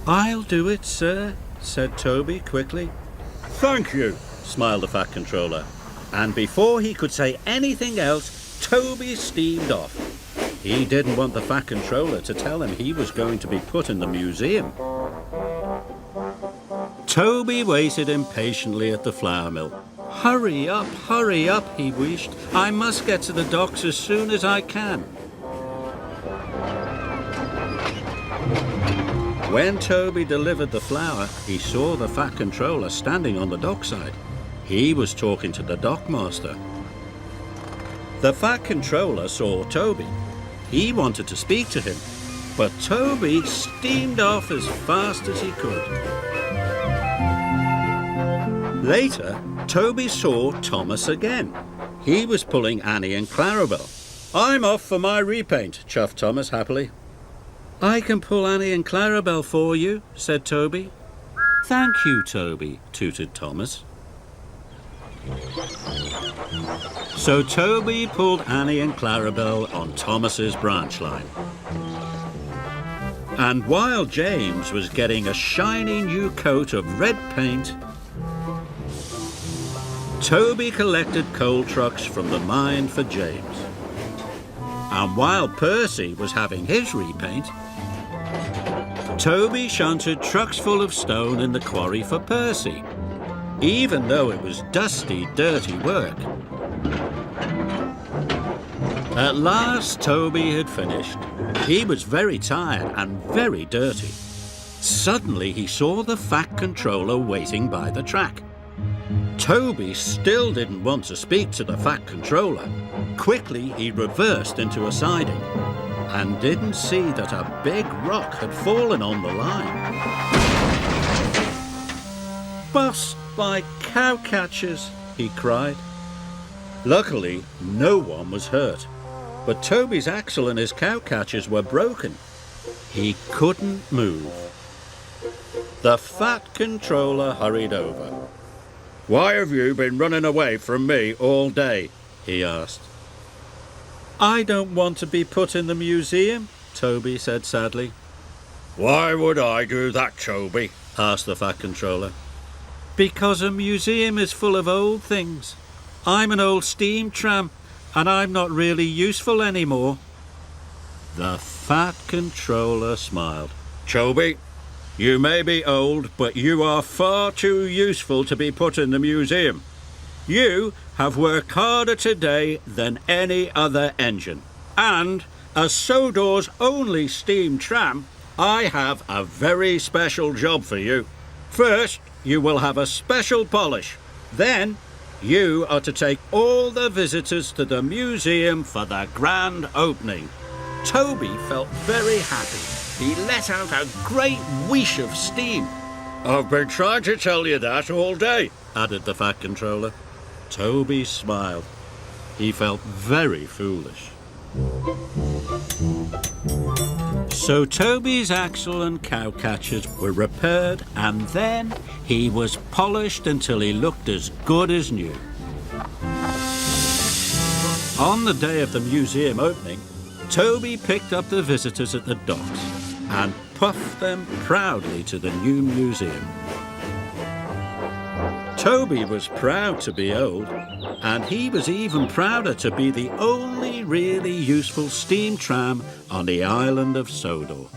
"I'll do it, sir," said Toby quickly. "Thank you," smiled the Fat Controller. And before he could say anything else, Toby steamed off. He didn't want the Fat Controller to tell him he was going to be put in the museum. Toby waited impatiently at the flour mill. Hurry up, he wished. "I must get to the docks as soon as I can." When Toby delivered the flour, he saw the Fat Controller standing on the dockside. He was talking to the dockmaster. The Fat Controller saw Toby. He wanted to speak to him, but Toby steamed off as fast as he could. Later, Toby saw Thomas again. He was pulling Annie and Clarabel. "I'm off for my repaint," chuffed Thomas happily. "I can pull Annie and Clarabel for you," said Toby. "Thank you, Toby," tooted Thomas. So Toby pulled Annie and Clarabel on Thomas's branch line. And while James was getting a shiny new coat of red paint, Toby collected coal trucks from the mine for James. And while Percy was having his repaint, Toby shunted trucks full of stone in the quarry for Percy, even though it was dusty, dirty work. At last, Toby had finished. He was very tired and very dirty. Suddenly, he saw the Fat Controller waiting by the track. Toby still didn't want to speak to the Fat Controller. Quickly, he reversed into a siding and didn't see that a big rock had fallen on the line. "Bust by cowcatchers," he cried. Luckily, no one was hurt, but Toby's axle and his cowcatchers were broken. He couldn't move. The Fat Controller hurried over. "Why have you been running away from me all day?" he asked. "I don't want to be put in the museum," Toby said sadly. "Why would I do that, Toby?" asked the Fat Controller. "Because a museum is full of old things. I'm an old steam tram, and I'm not really useful anymore." The Fat Controller smiled. "Toby, you may be old, but you are far too useful to be put in the museum. You have worked harder today than any other engine. And as Sodor's only steam tram, I have a very special job for you. First, you will have a special polish. Then, you are to take all the visitors to the museum for the grand opening." Toby felt very happy. He let out a great whoosh of steam. "I've been trying to tell you that all day," added the Fat Controller. Toby smiled. He felt very foolish. So Toby's axle and cowcatchers were repaired, and then he was polished until he looked as good as new. On the day of the museum opening, Toby picked up the visitors at the docks and puffed them proudly to the new museum. Toby was proud to be old, and he was even prouder to be the only really useful steam tram on the island of Sodor.